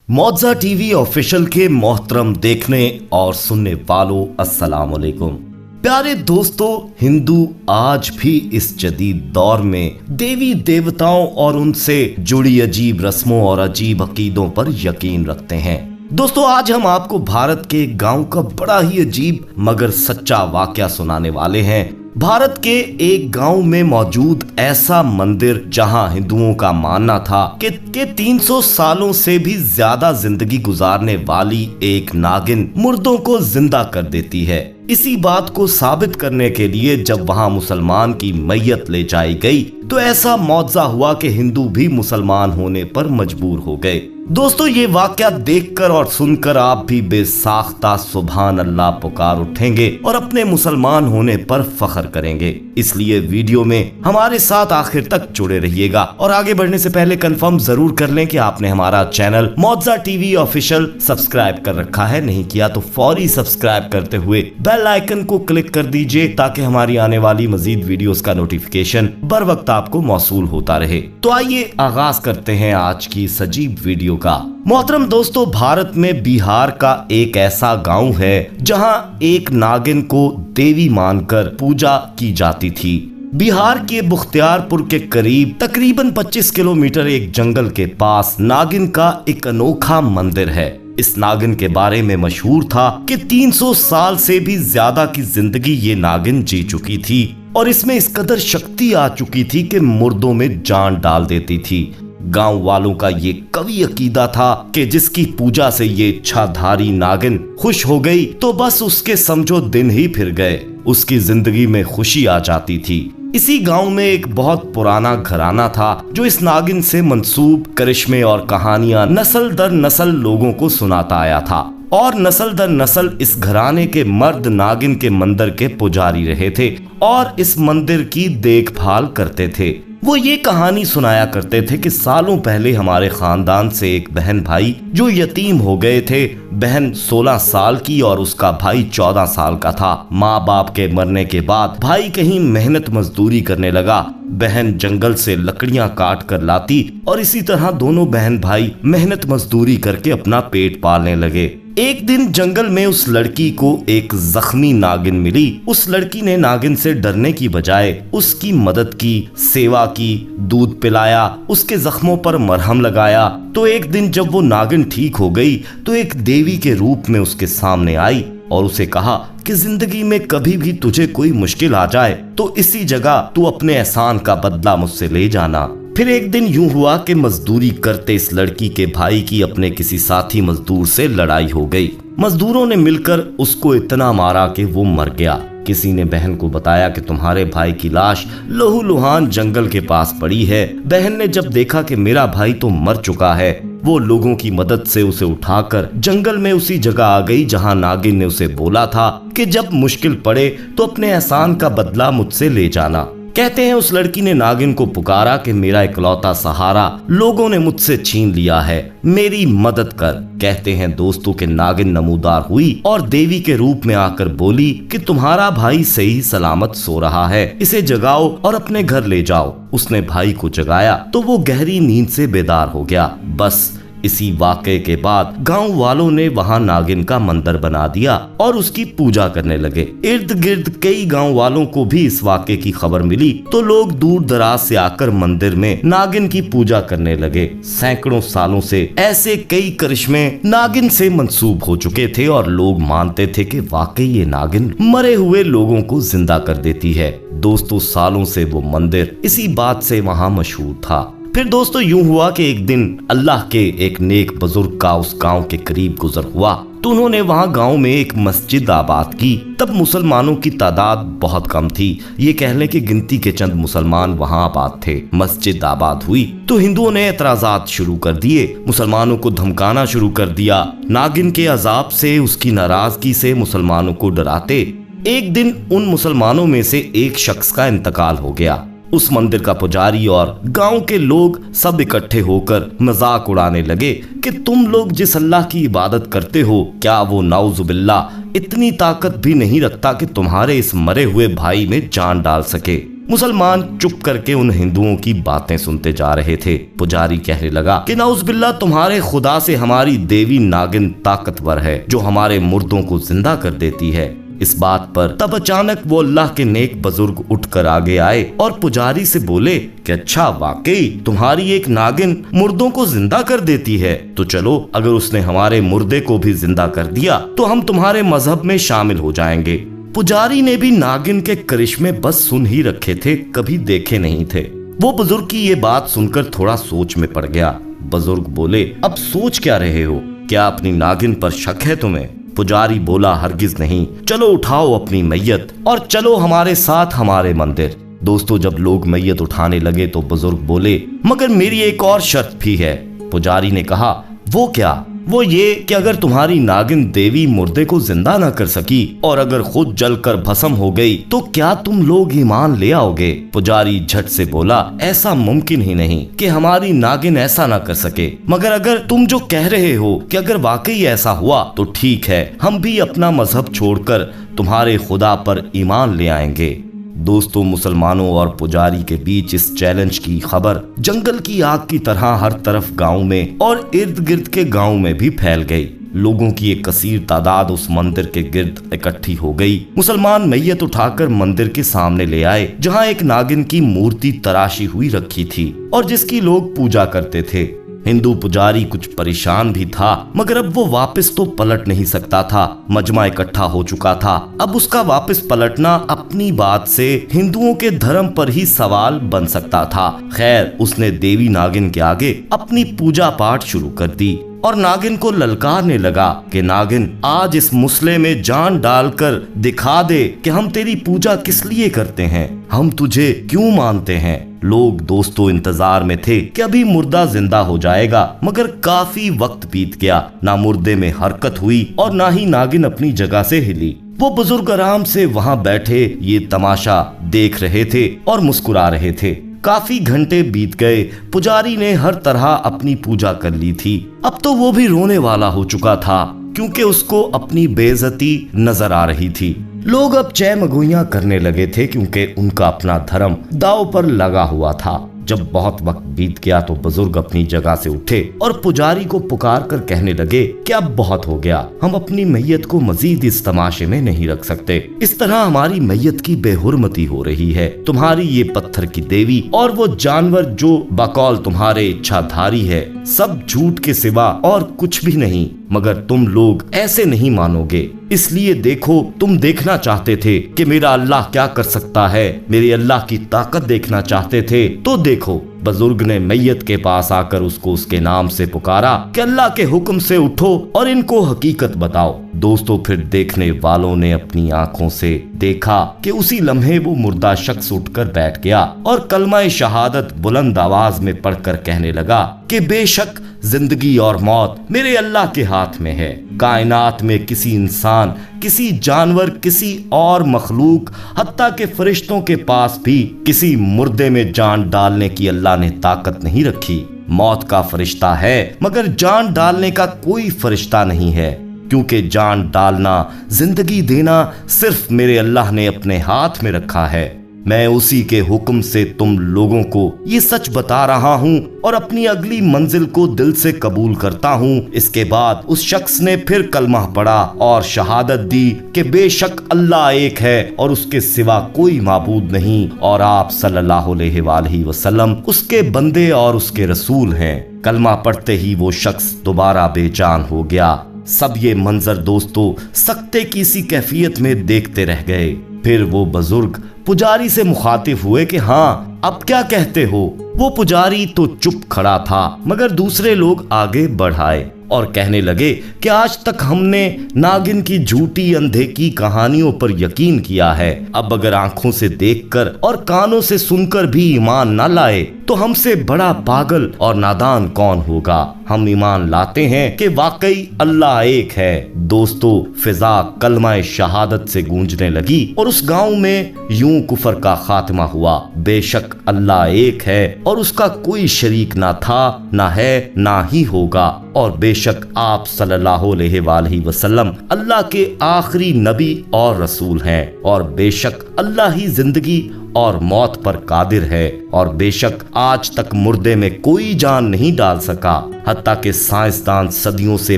मौजा TV official के मोहतरम देखने और सुनने वालों अस्सलाम वालेकुम। प्यारे दोस्तों, हिंदू आज भी इस जदीद दौर में देवी देवताओं और उनसे जुड़ी अजीब रस्मों और अजीब अकीदों पर यकीन रखते हैं। दोस्तों, आज हम आपको भारत के एक गांव का बड़ा ही अजीब मगर सच्चा वाकया सुनाने वाले हैं। भारत के एक गांव में मौजूद ऐसा मंदिर जहां हिंदुओं का मानना था कि 300 सालों से भी ज्यादा जिंदगी गुजारने वाली एक नागिन मुर्दों को जिंदा कर देती है। इसी बात को साबित करने के लिए जब वहां मुसलमान की मैयत ले जाई गई तो ऐसा मौजज़ा हुआ कि हिंदू भी मुसलमान होने पर मजबूर हो गए। दोस्तों, ये वाकया देखकर और सुनकर आप भी बेसाख्ता सुभान अल्लाह पुकार उठेंगे और अपने मुसलमान होने पर फख्र करेंगे। इसलिए वीडियो में हमारे साथ आखिर तक जुड़े रहिएगा और आगे बढ़ने से पहले कंफर्म जरूर कर लें कि आपने हमारा चैनल मौजा टीवी ऑफिशियल सब्सक्राइब कर रखा है। नहीं किया तो फौरी सब्सक्राइब करते हुए बेल आइकन को क्लिक कर दीजिए ताकि हमारी आने वाली मजीद वीडियोस का नोटिफिकेशन बर वक्त आपको मौसूल होता रहे। तो आइए आगाज करते हैं आज की इस अजीब वीडियो का। मोहतरम दोस्तों, भारत में बिहार का एक ऐसा गांव है जहां एक नागिन को देवी मानकर पूजा की जाती थी। बिहार के बख्तियारपुर के करीब तकरीबन 25 किलोमीटर एक जंगल के पास नागिन का एक अनोखा मंदिर है। इस नागिन के बारे में मशहूर था कि 300 साल से भी ज्यादा की जिंदगी ये नागिन जी चुकी थी और इसमें इस कदर शक्ति आ चुकी थी कि मुर्दों में जान डाल देती थी। गांव वालों का ये कवी अकीदा था कि जिसकी पूजा से ये इच्छाधारी नागिन खुश हो गई तो बस उसके समझो दिन ही फिर गए, उसकी जिंदगी में खुशी आ जाती थी। इसी गांव में एक बहुत पुराना घराना था जो इस नागिन से मंसूब करिश्मे और कहानियां नस्ल दर नस्ल लोगों को सुनाता आया था और नस्ल दर नस्ल इस घराने के मर्द नागिन के मंदिर के पुजारी रहे थे और इस मंदिर की देखभाल करते थे। वो ये कहानी सुनाया करते थे कि सालों पहले हमारे खानदान से एक बहन भाई जो यतीम हो गए थे। बहन 16 साल की और उसका भाई 14 साल का था। माँ बाप के मरने के बाद भाई कहीं मेहनत मजदूरी करने लगा। बहन जंगल से लकड़ियां काट कर लाती और इसी तरह दोनों बहन भाई मेहनत मजदूरी करके अपना पेट पालने लगे। एक दिन जंगल में उस लड़की को एक जख्मी नागिन मिली। उस लड़की ने नागिन से डरने की बजाय उसकी मदद की, सेवा की, दूध पिलाया, उसके जख्मों पर मरहम लगाया। तो एक दिन जब वो नागिन ठीक हो गई तो एक देवी के रूप में उसके सामने आई और उसे कहा कि जिंदगी में कभी भी तुझे कोई मुश्किल आ जाए तो इसी जगह तू अपने एहसान का बदला मुझसे ले जाना। फिर एक दिन यूं हुआ कि मजदूरी करते इस लड़की के भाई की अपने किसी साथी मजदूर से लड़ाई हो गई। मजदूरों ने मिलकर उसको इतना मारा कि वो मर गया। किसी ने बहन को बताया कि तुम्हारे भाई की लाश लहूलुहान जंगल के पास पड़ी है। बहन ने जब देखा कि मेरा भाई तो मर चुका है, वो लोगों की मदद से उसे उठाकर जंगल में उसी जगह आ गई जहां नागिन ने उसे बोला था कि जब मुश्किल पड़े तो अपने एहसान का बदला मुझसे ले जाना। कहते हैं उस लड़की ने नागिन को पुकारा कि मेरा इकलौता सहारा लोगों ने मुझसे छीन लिया है, मेरी मदद कर। कहते हैं दोस्तों के नागिन नमूदार हुई और देवी के रूप में आकर बोली कि तुम्हारा भाई सही सलामत सो रहा है, इसे जगाओ और अपने घर ले जाओ। उसने भाई को जगाया तो वो गहरी नींद से बेदार हो गया। बस इसी वाक़े के बाद गांव वालों ने वहां नागिन का मंदिर बना दिया और उसकी पूजा करने लगे। इर्द गिर्द कई गांव वालों को भी इस वाक़े की खबर मिली तो लोग दूर दराज से आकर मंदिर में नागिन की पूजा करने लगे। सैकड़ों सालों से ऐसे कई करिश्मे नागिन से मंसूब हो चुके थे और लोग मानते थे कि वाकई ये नागिन मरे हुए लोगों को जिंदा कर देती है। दोस्तों, सालों से वो मंदिर इसी बात से वहां मशहूर था। फिर दोस्तों, यूं हुआ कि एक दिन अल्लाह के एक नेक बुजुर्ग का उस गांव के करीब गुजर हुआ तो उन्होंने वहां गांव में एक मस्जिद आबाद की। तब मुसलमानों की तादाद बहुत कम थी, ये कह लें कि गिनती के चंद मुसलमान वहां आबाद थे। मस्जिद आबाद हुई तो हिंदुओं ने एतराजात शुरू कर दिए, मुसलमानों को धमकाना शुरू कर दिया। नागिन के अजाब से, उसकी नाराजगी से मुसलमानों को डराते। एक दिन उन मुसलमानों में से एक शख्स का इंतकाल हो गया। उस मंदिर का पुजारी और गांव के लोग सब इकट्ठे होकर मजाक उड़ाने लगे कि तुम लोग जिस अल्लाह की इबादत करते हो, क्या वो नाउजुबिल्लाह इतनी ताकत भी नहीं रखता कि तुम्हारे इस मरे हुए भाई में जान डाल सके। मुसलमान चुप करके उन हिंदुओं की बातें सुनते जा रहे थे। पुजारी कहने लगा कि नाउज़ुबिल्लाह, तुम्हारे खुदा से हमारी देवी नागिन ताकतवर है जो हमारे मुर्दों को जिंदा कर देती है। इस बात पर तब अचानक वो अल्लाह के नेक बुजुर्ग उठकर आगे आए और पुजारी से बोले कि अच्छा, वाकई तुम्हारी एक नागिन मुर्दों को जिंदा कर देती है, तो चलो अगर उसने हमारे मुर्दे को भी जिंदा कर दिया तो हम तुम्हारे मजहब में शामिल हो जाएंगे। पुजारी ने भी नागिन के करिश्मे बस सुन ही रखे थे, कभी देखे नहीं थे। वो बुजुर्ग की ये बात सुनकर थोड़ा सोच में पड़ गया। बुजुर्ग बोले, अब सोच क्या रहे हो? क्या अपनी नागिन पर शक है तुम्हें? पुजारी बोला, हरगिज नहीं, चलो उठाओ अपनी मैयत और चलो हमारे साथ हमारे मंदिर। दोस्तों, जब लोग मैयत उठाने लगे तो बुजुर्ग बोले, मगर मेरी एक और शर्त भी है। पुजारी ने कहा, वो क्या? वो ये कि अगर तुम्हारी नागिन देवी मुर्दे को जिंदा न कर सकी और अगर खुद जलकर भस्म हो गई तो क्या तुम लोग ईमान ले आओगे? पुजारी झट से बोला, ऐसा मुमकिन ही नहीं कि हमारी नागिन ऐसा न कर सके, मगर अगर तुम जो कह रहे हो कि अगर वाकई ऐसा हुआ तो ठीक है, हम भी अपना मजहब छोड़कर तुम्हारे खुदा पर ईमान ले आएंगे। दोस्तों, मुसलमानों और पुजारी के बीच इस चैलेंज की खबर जंगल की आग की तरह हर तरफ गांव में और इर्द गिर्द के गांव में भी फैल गई। लोगों की एक कसीर तादाद उस मंदिर के गिर्द इकट्ठी हो गई। मुसलमान मैयत उठाकर मंदिर के सामने ले आए, जहां एक नागिन की मूर्ति तराशी हुई रखी थी और जिसकी लोग पूजा करते थे। हिंदू पुजारी कुछ परेशान भी था, मगर अब वो वापस तो पलट नहीं सकता था। मजमा इकट्ठा हो चुका था, अब उसका वापस पलटना अपनी बात से हिंदुओं के धर्म पर ही सवाल बन सकता था। खैर, उसने देवी नागिन के आगे अपनी पूजा पाठ शुरू कर दी और नागिन को ललकारने लगा कि नागिन, आज इस मुसले में जान डालकर दिखा दे कि हम तेरी पूजा किस लिए करते हैं, हम तुझे क्यों मानते हैं। लोग दोस्तों इंतजार में थे कि अभी मुर्दा जिंदा हो जाएगा, मगर काफी वक्त बीत गया। ना मुर्दे में हरकत हुई और ना ही नागिन अपनी जगह से हिली। वो बुजुर्ग आराम से वहां बैठे ये तमाशा देख रहे थे और मुस्कुरा रहे थे। काफी घंटे बीत गए। पुजारी ने हर तरह अपनी पूजा कर ली थी। अब तो वो भी रोने वाला हो चुका था, क्योंकि उसको अपनी बेइज्जती नजर आ रही थी। लोग अब चैमगोइयां करने लगे थे, क्योंकि उनका अपना धर्म दांव पर लगा हुआ था। जब बहुत वक्त बीत गया तो बुजुर्ग अपनी जगह से उठे और पुजारी को पुकार कर कहने लगे कि अब बहुत हो गया, हम अपनी मैयत को मजीद इस तमाशे में नहीं रख सकते। इस तरह हमारी मैयत की बेहुरमती हो रही है। तुम्हारी ये पत्थर की देवी और वो जानवर जो बकौल तुम्हारे इच्छाधारी है, सब झूठ के सिवा और कुछ भी नहीं। मगर तुम लोग ऐसे नहीं मानोगे, इसलिए देखो, तुम देखना चाहते थे कि मेरा अल्लाह क्या कर सकता है, मेरे अल्लाह की ताकत देखना चाहते थे, तो देखो। बुजुर्ग ने मैयत के पास आकर उसको उसके नाम से पुकारा कि अल्लाह के हुक्म से उठो और इनको हकीकत बताओ। दोस्तों, फिर देखने वालों ने अपनी आंखों से देखा कि उसी लम्हे वो मुर्दा शख्स उठकर बैठ गया और कलमा शहादत बुलंद आवाज में पढ़कर कहने लगा कि बेशक जिंदगी और मौत मेरे अल्लाह के हाथ में है। कायनात में किसी इंसान, किसी जानवर, किसी और मखलूक, हत्ता के फरिश्तों के पास भी किसी मुर्दे में जान डालने की अल्लाह ने ताकत नहीं रखी। मौत का फरिश्ता है, मगर जान डालने का कोई फरिश्ता नहीं है, क्योंकि जान डालना, जिंदगी देना सिर्फ मेरे अल्लाह ने अपने हाथ में रखा है। मैं उसी के हुक्म से तुम लोगों को ये सच बता रहा हूँ और अपनी अगली मंजिल को दिल से कबूल करता हूँ। इसके बाद उस शख्स ने फिर कलमा पढ़ा और शहादत दी कि बेशक अल्लाह एक है और उसके सिवा कोई माबूद नहीं और आप सल्लल्लाहु अलैहि वसल्लम उसके बंदे और उसके रसूल हैं। कलमा पढ़ते ही वो शख्स दोबारा बेजान हो गया। सब ये मंजर दोस्तों सकते की सी कैफियत में देखते रह गए। फिर वो बुजुर्ग पुजारी से मुखातिब हुए कि हाँ, अब क्या कहते हो। वो पुजारी तो चुप खड़ा था, मगर दूसरे लोग आगे बढ़ाए और कहने लगे कि आज तक हमने नागिन की झूठी अनदेखी कहानियों पर यकीन किया है। अब अगर आंखों से देखकर और कानों से सुनकर भी ईमान न लाए तो हमसे बड़ा पागल और नादान कौन होगा। हम ईमान लाते हैं कि वाकई अल्लाह एक है। दोस्तों, फिजा कलमा शहादत से गूंजने लगी और उस गांव में यूं कुफर का खात्मा हुआ। बेशक अल्लाह एक है और उसका कोई शरीक ना था, ना है, ना ही होगा। और बेशक आप सल्लल्लाहु अलैहि वसल्लम अल्लाह के आखिरी नबी और रसूल हैं। और बेशक अल्लाह ही जिंदगी और मौत पर कादिर है और बेशक आज तक मुर्दे में कोई जान नहीं डाल सका। हत्ता के साइंसदान सदियों से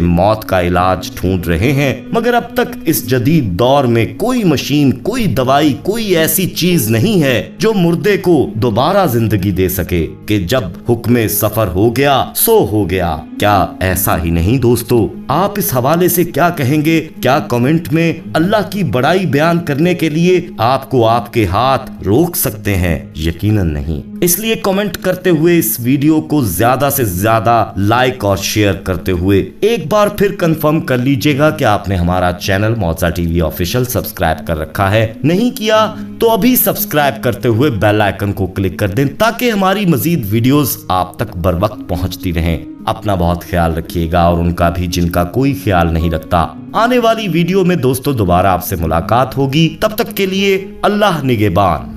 मौत का इलाज ढूंढ रहे हैं, मगर अब तक इस जदीद दौर में कोई मशीन, कोई दवाई, कोई ऐसी चीज नहीं है जो मुर्दे को दोबारा जिंदगी दे सके कि जब हुक्मे सफर हो गया सो हो गया। क्या ऐसा ही नहीं दोस्तों? आप इस हवाले से क्या कहेंगे? क्या कमेंट में अल्लाह की बड़ाई बयान करने के लिए आपको आपके हाथ रोक सकते हैं? यकीनन नहीं। इसलिए कमेंट करते हुए इस वीडियो को ज्यादा से ज्यादा लाइक और शेयर करते हुए एक बार फिर कंफर्म कर लीजिएगा कि आपने हमारा चैनल मौजा टीवी ऑफिशियल सब्सक्राइब कर रखा है। नहीं किया तो अभी सब्सक्राइब करते हुए बेल आइकन को क्लिक कर दें ताकि हमारी मजीद वीडियोस आप तक बर वक्त पहुंचती रहें। अपना बहुत ख्याल रखिएगा और उनका भी जिनका कोई ख्याल नहीं रखता। आने वाली वीडियो में दोस्तों दोबारा आपसे मुलाकात होगी। तब तक के लिए अल्लाह निगहबान।